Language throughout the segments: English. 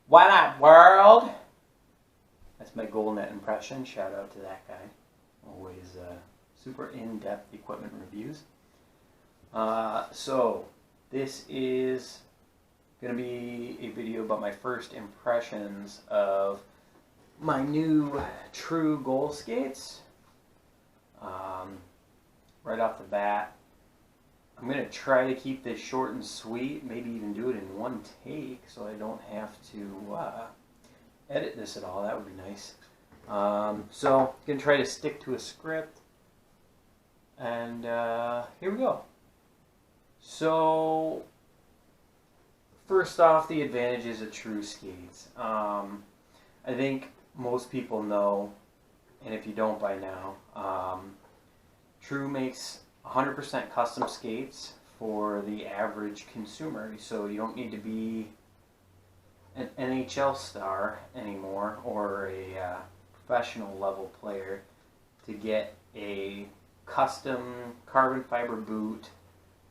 Why not, world? That's my GoalNet impression. Shout out to that guy. Always super in-depth equipment reviews. So this is going to be a video about my first impressions of my new True Goal skates. Right off the bat, I'm going to try to keep this short and sweet, maybe even do it in one take so I don't have to edit this at all. That would be nice. So I'm going to try to stick to a script, and here we go. So first off, the advantages of True skates. I think most people know, and if you don't by now, True makes 100% custom skates for the average consumer, so you don't need to be an NHL star anymore or a professional level player to get a custom carbon fiber boot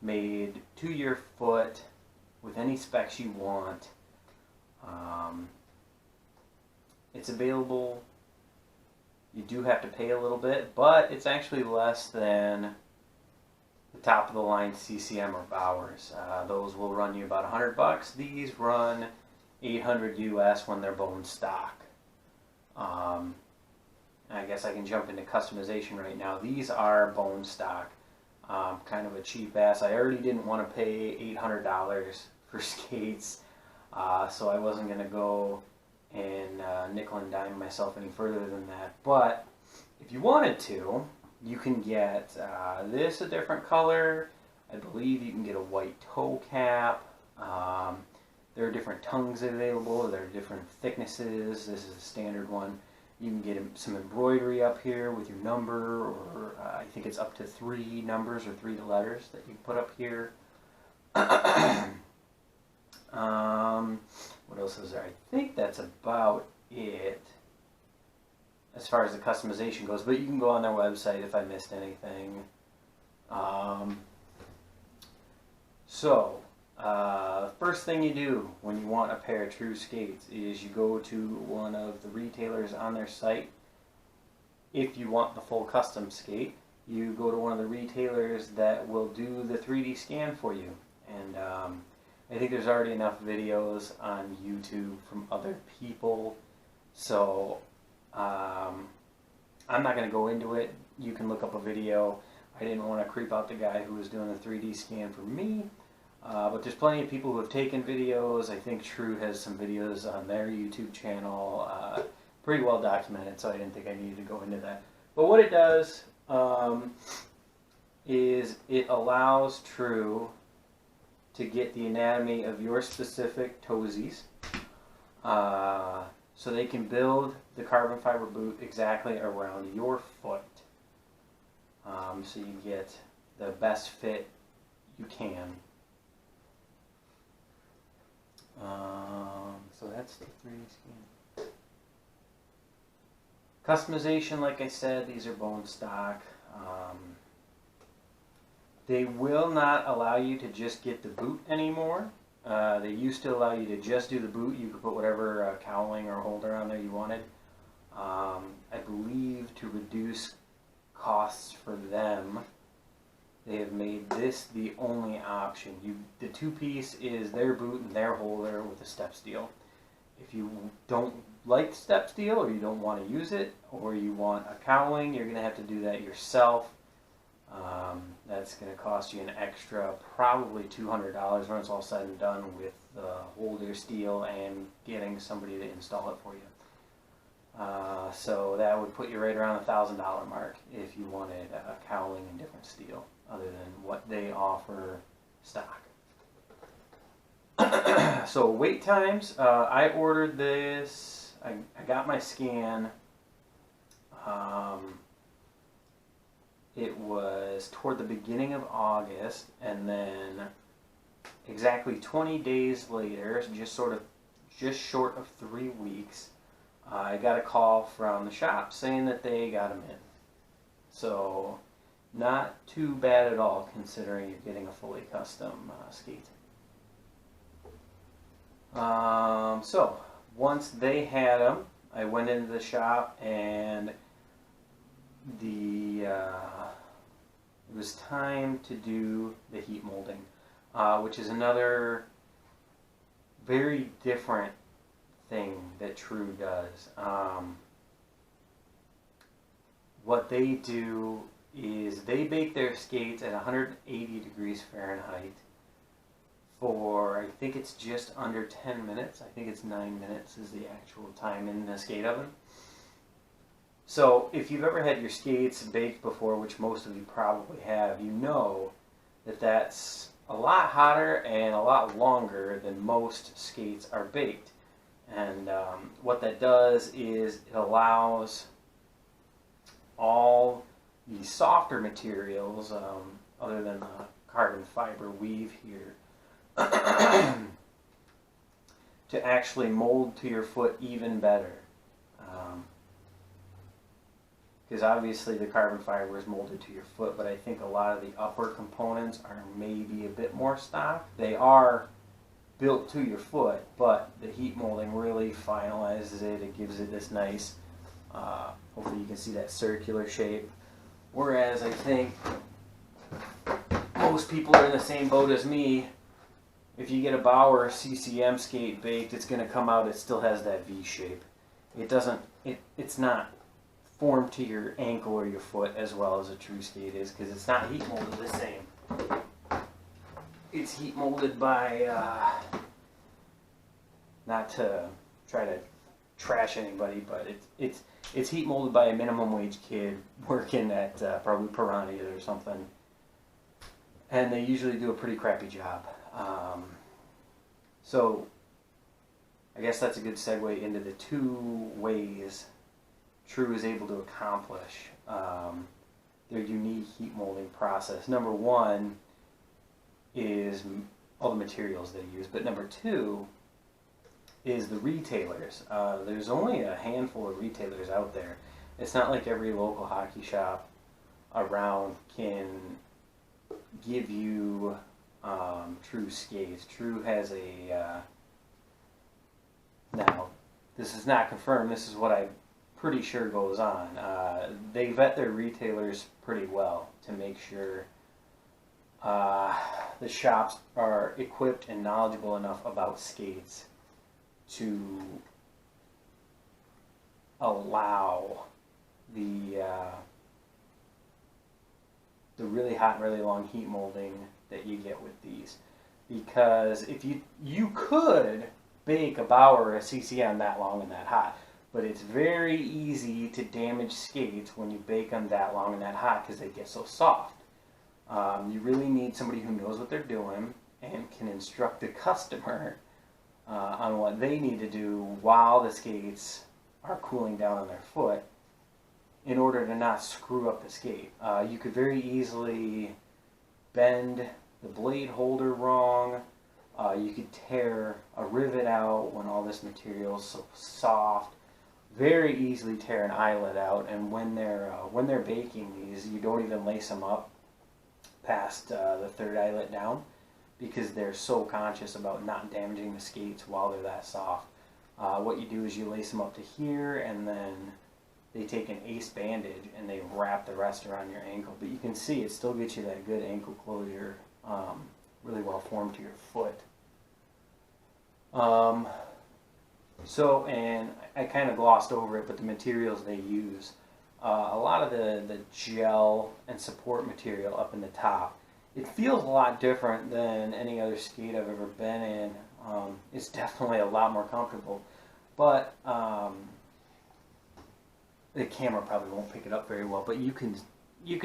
made to your foot with any specs you want. It's available. You do have to pay a little bit, but it's actually less than the top of the line CCM or Bowers. Those will run you about $100. These run $800 US when they're bone stock. I guess I can jump into customization right now. These are bone stock. Kind of a cheap ass. I already didn't want to pay $800 for skates, so I wasn't going to go and nickel and dime myself any further than that. But if you wanted to, you can get this a different color. I believe you can get a white toe cap. There are different tongues available. There are different thicknesses. This is a standard one. You can get some embroidery up here with your number, or I think it's up to 3 numbers or 3 letters that you put up here. What else is there? I think that's about it as far as the customization goes, but you can go on their website if I missed anything. First thing you do when you want a pair of True skates is you go to one of the retailers on their site. If you want the full custom skate, you go to one of the retailers that will do the 3D scan for you. And I think there's already enough videos on YouTube from other people, so I'm not going to go into it. You can look up a video. I didn't want to creep out the guy who was doing the 3D scan for me, but there's plenty of people who have taken videos. I think True has some videos on their YouTube channel, pretty well documented, so I didn't think I needed to go into that. But what it does is it allows True to get the anatomy of your specific toesies, so they can build the carbon fiber boot exactly around your foot, so you get the best fit you can. So that's the 3D scan. Customization, like I said, these are bone stock. They will not allow you to just get the boot anymore. They used to allow you to just do the boot. You could put whatever cowling or holder on there you wanted. I believe to reduce costs for them, they have made this the only option. The 2-piece is their boot and their holder with a step steel. If you don't like step steel, or you don't want to use it, or you want a cowling, you're going to have to do that yourself. That's going to cost you an extra probably $200 when it's all said and done with the holder steel and getting somebody to install it for you. So that would put you right around the $1,000 mark if you wanted a cowling and different steel other than what they offer stock. So wait times, I ordered this, I got my scan. It was toward the beginning of August, and then exactly 20 days later, just short of 3 weeks, I got a call from the shop saying that they got them in. So not too bad at all, considering you're getting a fully custom skate. So once they had them, I went into the shop and it was time to do the heat molding, which is another very different thing that True does. What they do is they bake their skates at 180 degrees Fahrenheit for, I think it's just under 10 minutes. I think it's 9 minutes is the actual time in the skate oven. So if you've ever had your skates baked before, which most of you probably have, you know that that's a lot hotter and a lot longer than most skates are baked. And what that does is it allows all the softer materials, other than the carbon fiber weave here, to actually mold to your foot even better. Because obviously the carbon fiber is molded to your foot, but I think a lot of the upper components are maybe a bit more stock. They are built to your foot, but the heat molding really finalizes it. It gives it this nice, hopefully you can see that circular shape. Whereas I think most people are in the same boat as me. If you get a Bauer CCM skate baked, it's going to come out, it still has that V shape. It doesn't, it's not formed to your ankle or your foot as well as a True skate is, because it's not heat molded the same. It's heat molded by, not to try to trash anybody, but it's heat molded by a minimum wage kid working at probably Piranhas or something, and they usually do a pretty crappy job. So I guess that's a good segue into the two ways True is able to accomplish their unique heat molding process. Number one is all the materials they use, but number two is the retailers. There's only a handful of retailers out there. It's not like every local hockey shop around can give you True skates. True has a, now this is not confirmed, this is what I'm pretty sure goes on. They vet their retailers pretty well to make sure the shops are equipped and knowledgeable enough about skates to allow the really hot and really long heat molding that you get with these. Because if you could bake a Bauer or a CCM that long and that hot, but it's very easy to damage skates when you bake them that long and that hot because they get so soft. You really need somebody who knows what they're doing and can instruct the customer on what they need to do while the skates are cooling down on their foot in order to not screw up the skate. You could very easily bend the blade holder wrong. You could tear a rivet out when all this material is so soft. Very easily tear an eyelet out, and when they're baking these, you don't even lace them up past the third eyelet down, because they're so conscious about not damaging the skates while they're that soft. What you do is you lace them up to here, and then they take an ace bandage and they wrap the rest around your ankle. But you can see it still gets you that good ankle closure, really well formed to your foot. So, and I kind of glossed over it, but the materials they use, a lot of the gel and support material up in the top, it feels a lot different than any other skate I've ever been in. It's definitely a lot more comfortable, but the camera probably won't pick it up very well, but you can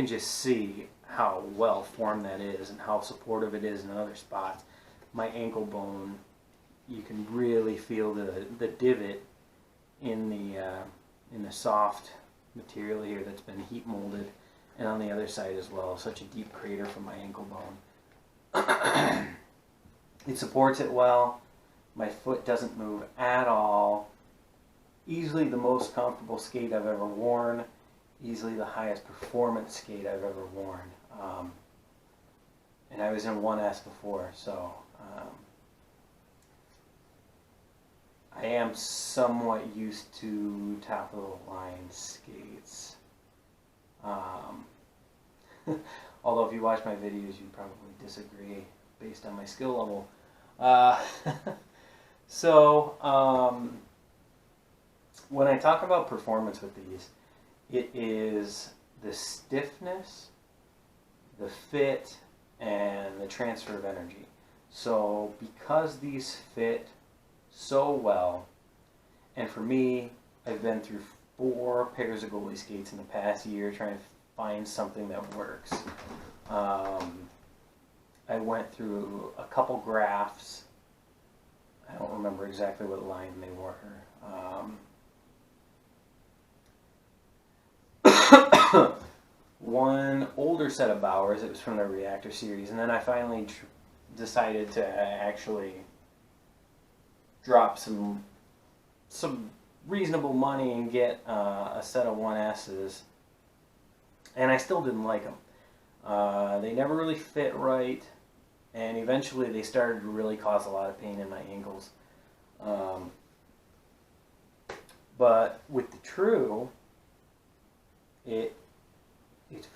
just see how well formed that is and how supportive it is in other spots. My ankle bone, you can really feel the divot in the soft material here that's been heat molded, and on the other side as well, such a deep crater from my ankle bone. It supports it well. My foot doesn't move at all. Easily the most comfortable skate I've ever worn. Easily the highest performance skate I've ever worn. And I was in 1S before, so I am somewhat used to top of the line skates. Although if you watch my videos, you'd probably disagree based on my skill level. When I talk about performance with these, it is the stiffness, the fit, and the transfer of energy. So because these fit so well, and for me, I've been through 4 pairs of goalie skates in the past year trying to find something that works. I went through a couple graphs. I don't remember exactly what line they were. One older set of Bowers, it was from the Reactor series, and then I finally decided to actually drop some reasonable money and get a set of 1S's, and I still didn't like them. They never really fit right, and eventually they started to really cause a lot of pain in my ankles. But with the True, it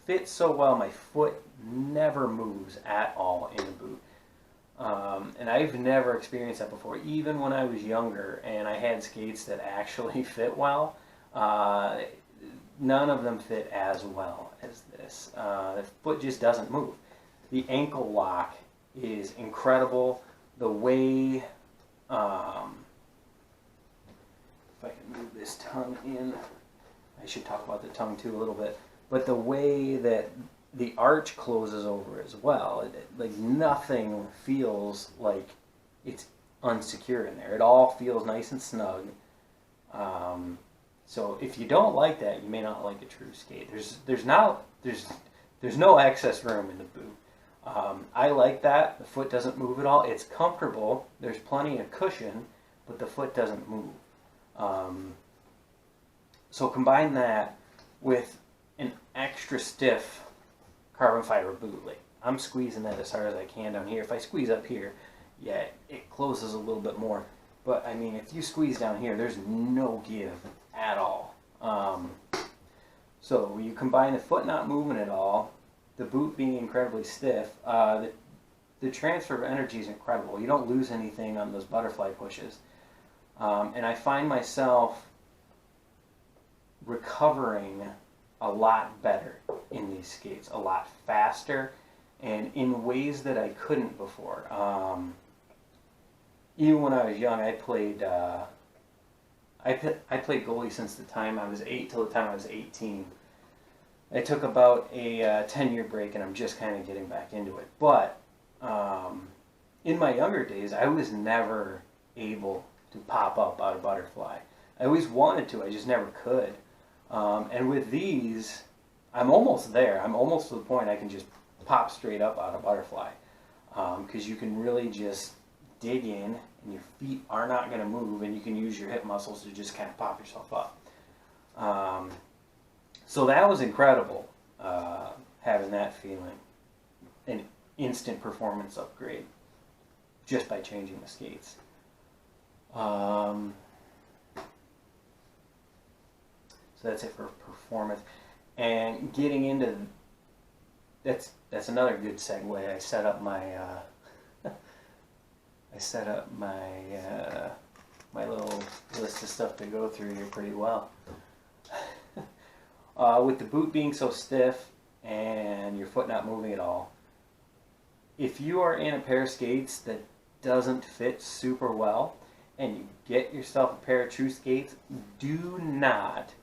fits so well, my foot never moves at all in a boot. And I've never experienced that before, even when I was younger and I had skates that actually fit well. None of them fit as well as this. The foot just doesn't move. The ankle lock is incredible. The way, if I can move this tongue in, I should talk about the tongue too a little bit, but the way that the arch closes over as well, like nothing feels like it's unsecure in there. It all feels nice and snug. So if you don't like that, you may not like a True skate. There's no excess room in the boot. I like that. The foot doesn't move at all. It's comfortable. There's plenty of cushion, but the foot doesn't move. So combine that with an extra stiff carbon fiber boot. Like, I'm squeezing that as hard as I can down here. If I squeeze up here, yeah, it closes a little bit more. But I mean, if you squeeze down here, there's no give at all. So you combine the foot not moving at all, the boot being incredibly stiff, the transfer of energy is incredible. You don't lose anything on those butterfly pushes. And I find myself recovering a lot better in these skates, a lot faster, and in ways that I couldn't before. Even when I was young, I played goalie since the time I was 8 till the time I was 18. I took about a 10-year break, and I'm just kind of getting back into it. But in my younger days, I was never able to pop up out of butterfly. I always wanted to, I just never could. And with these, I'm almost there. I'm almost to the point I can just pop straight up out of butterfly. Because you can really just dig in, and your feet are not going to move, and you can use your hip muscles to just kind of pop yourself up. So that was incredible, having that feeling. An instant performance upgrade just by changing the skates. So that's it for performance. And getting into, that's another good segue. I set up my my little list of stuff to go through here pretty well. With the boot being so stiff and your foot not moving at all, if you are in a pair of skates that doesn't fit super well and you get yourself a pair of True skates, do not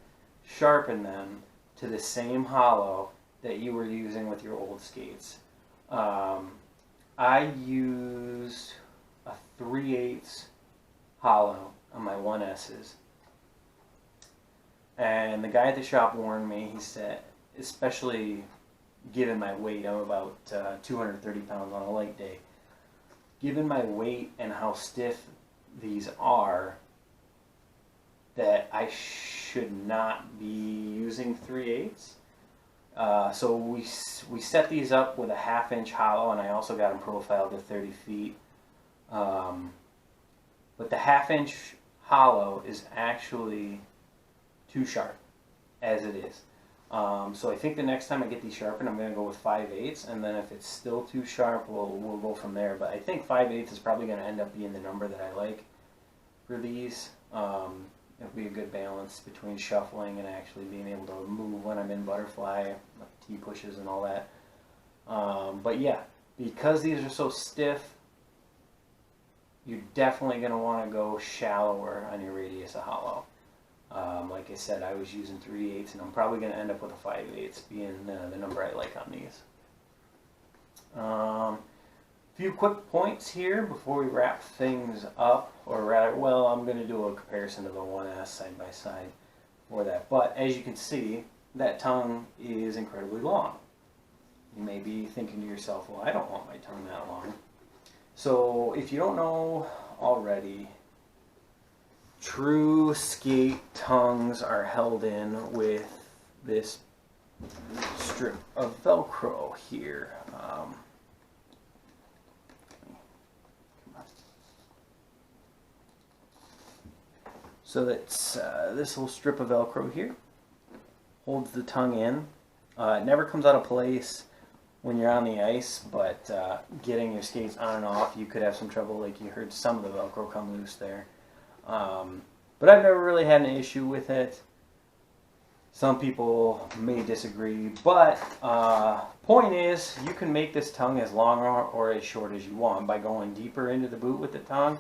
sharpen them to the same hollow that you were using with your old skates. I used a 3/8 hollow on my 1S's. And the guy at the shop warned me. He said, especially given my weight, I'm about 230 pounds on a light day. Given my weight and how stiff these are, that I should not be using 3/8. So we set these up with a 1/2 inch hollow, and I also got them profiled to 30 feet. But the 1/2 inch hollow is actually too sharp as it is. So I think the next time I get these sharpened, I'm going to go with 5/8, and then if it's still too sharp, we'll go from there. But I think 5/8 is probably going to end up being the number that I like for these. It'll be a good balance between shuffling and actually being able to move when I'm in butterfly, T-pushes and all that. But yeah, because these are so stiff, you're definitely going to want to go shallower on your radius of hollow. Like I said, I was using 3/8, and I'm probably going to end up with a 5/8 being the number I like on these. Few quick points here before we wrap things up, or rather, well, I'm going to do a comparison to the 1S side by side for that. But as you can see, that tongue is incredibly long. You may be thinking to yourself, well, I don't want my tongue that long. So if you don't know already, true skate tongues are held in with this strip of Velcro here. So that's this little strip of Velcro here holds the tongue in. It never comes out of place when you're on the ice, but getting your skates on and off, you could have some trouble, like you heard some of the Velcro come loose there. But I've never really had an issue with it. Some people may disagree, but point is, you can make this tongue as long or as short as you want by going deeper into the boot with the tongue,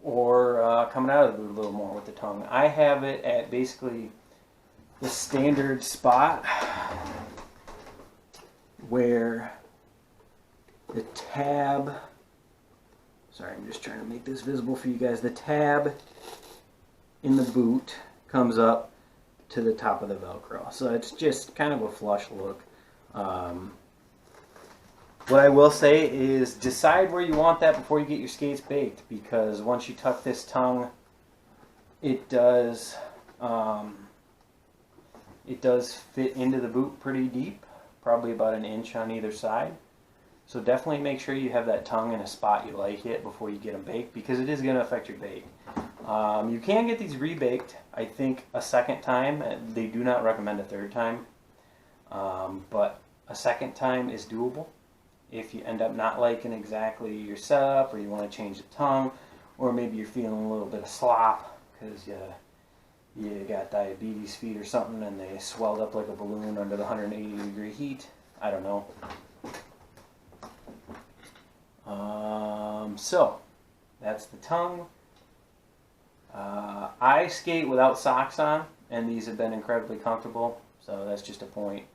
or coming out of the boot a little more with the tongue. I have it at basically the standard spot where the tab, sorry, I'm just trying to make this visible for you guys, the tab in the boot comes up to the top of the Velcro. So it's just kind of a flush look. What I will say is decide where you want that before you get your skates baked, because once you tuck this tongue, it does fit into the boot pretty deep, probably about an inch on either side. So definitely make sure you have that tongue in a spot you like it before you get them baked, because it is going to affect your bake. You can get these rebaked, I think, a second time. They do not recommend a third time, but a second time is doable. If you end up not liking exactly your setup, or you want to change the tongue, or maybe you're feeling a little bit of slop because you got diabetes feet or something and they swelled up like a balloon under the 180-degree heat. I don't know. So that's the tongue. I skate without socks on, and these have been incredibly comfortable, so that's just a point.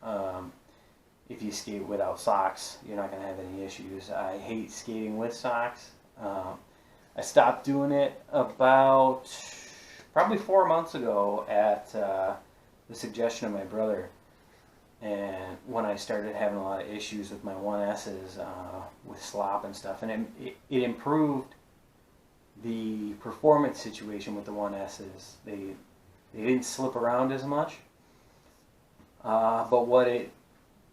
If you skate without socks, you're not going to have any issues. I hate skating with socks. I stopped doing it about probably 4 months ago at the suggestion of my brother. And when I started having a lot of issues with my 1S's with slop and stuff, and it improved the performance situation with the 1S's. They didn't slip around as much, but what it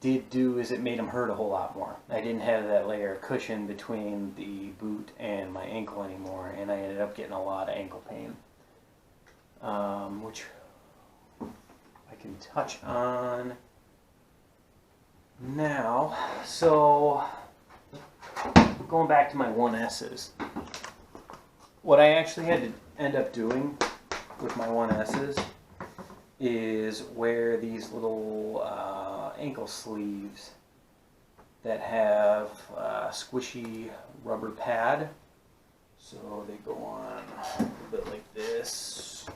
did do is it made them hurt a whole lot more. I didn't have that layer of cushion between the boot and my ankle anymore, and I ended up getting a lot of ankle pain, which I can touch on now. So going back to my 1S's, what I actually had to end up doing with my 1S's is wear these little ankle sleeves that have a squishy rubber pad. So they go on a little bit like this.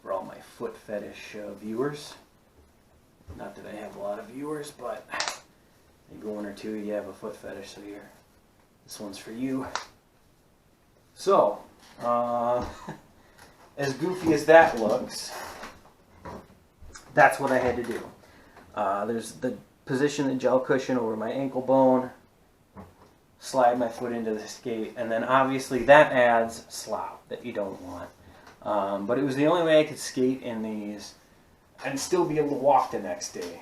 For all my foot fetish viewers. Not that I have a lot of viewers, but maybe one or two of you have a foot fetish, so this one's for you. So, as goofy as that looks, that's what I had to do. There's the position the gel cushion over my ankle bone, slide my foot into the skate, and then obviously that adds slop that you don't want. But it was the only way I could skate in these and still be able to walk the next day.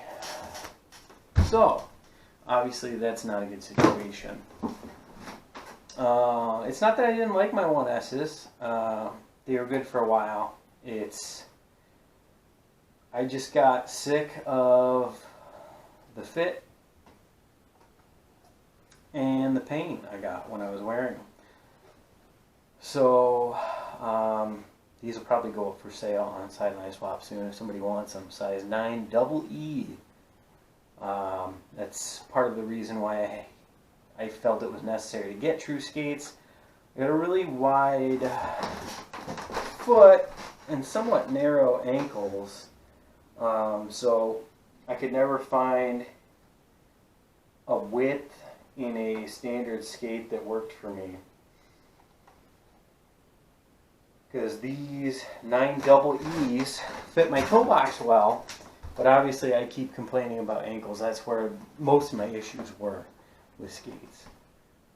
So, obviously that's not a good situation. It's not that I didn't like my 1S's. They were good for a while. I just got sick of the fit and the pain I got when I was wearing them. So these will probably go up for sale on Sideline Swap soon if somebody wants them. Size 9 double E. That's part of the reason why I felt it was necessary to get True Skates. I got a really wide foot and somewhat narrow ankles, so I could never find a width in a standard skate that worked for me. Because these 9 double E's fit my toe box well, but obviously I keep complaining about ankles. That's where most of my issues were with skates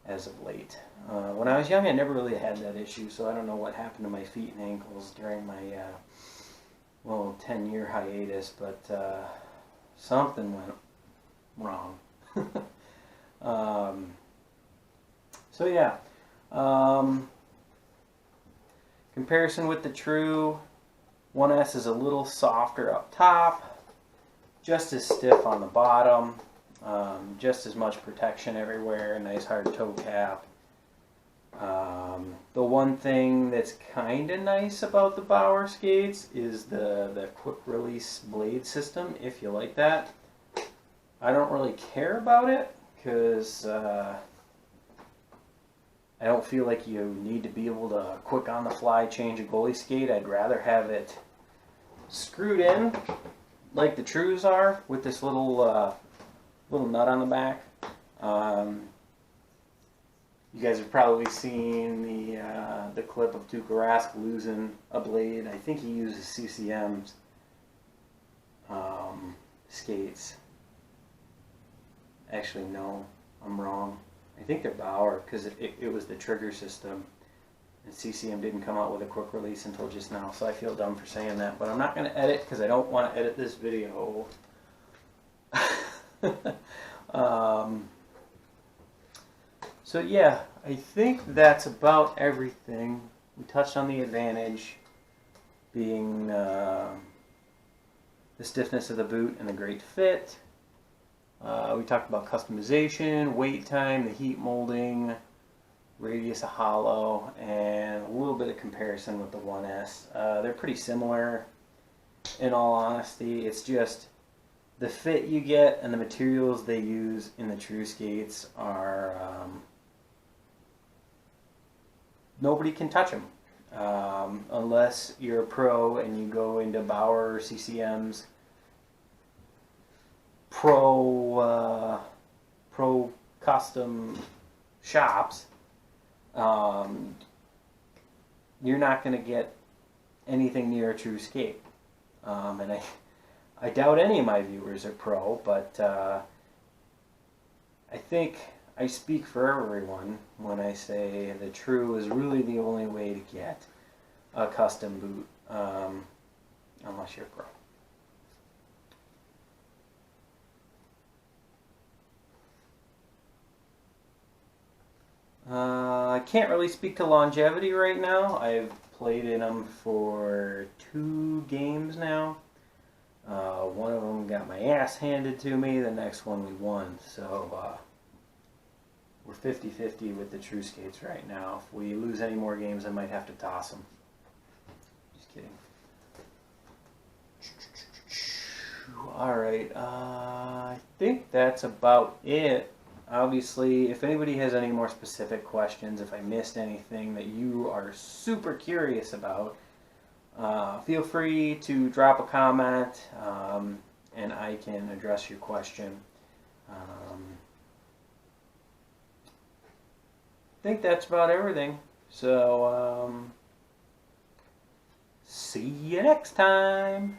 as of late. When I was young, I never really had that issue, so I don't know what happened to my feet and ankles during my 10-year hiatus, but something went wrong. So yeah, comparison with the True, 1S is a little softer up top, just as stiff on the bottom, just as much protection everywhere, nice hard toe cap. The one thing that's kind of nice about the Bauer skates is the quick release blade system, if you like that. I don't really care about it because I don't feel like you need to be able to quick on the fly change a goalie skate. I'd rather have it screwed in like the Trues are with this little nut on the back. You guys have probably seen the clip of Tuukka Rask losing a blade. I think he uses CCM's skates. Actually, no, I'm wrong. I think they're Bauer because it was the trigger system. And CCM didn't come out with a quick release until just now, so I feel dumb for saying that. But I'm not going to edit because I don't want to edit this video. So yeah, I think that's about everything. We touched on the advantage being the stiffness of the boot and the great fit. We talked about customization, wait time, the heat molding, radius of hollow, and a little bit of comparison with the 1S. They're pretty similar in all honesty. It's just the fit you get and the materials they use in the True skates are nobody can touch them unless you're a pro and you go into Bauer or CCM's pro custom shops. You're not going to get anything near a True skate. And I doubt any of my viewers are pro, but I think I speak for everyone when I say the True is really the only way to get a custom boot, unless you're pro. I can't really speak to longevity right now. I've played in them for 2 games now. One of them got my ass handed to me, the next one we won. So we're 50-50 with the True skates right now. If we lose any more games, I might have to toss them. Just kidding. Alright, I think that's about it. Obviously, if anybody has any more specific questions, if I missed anything that you are super curious about, feel free to drop a comment and I can address your question. I think that's about everything. So, see you next time.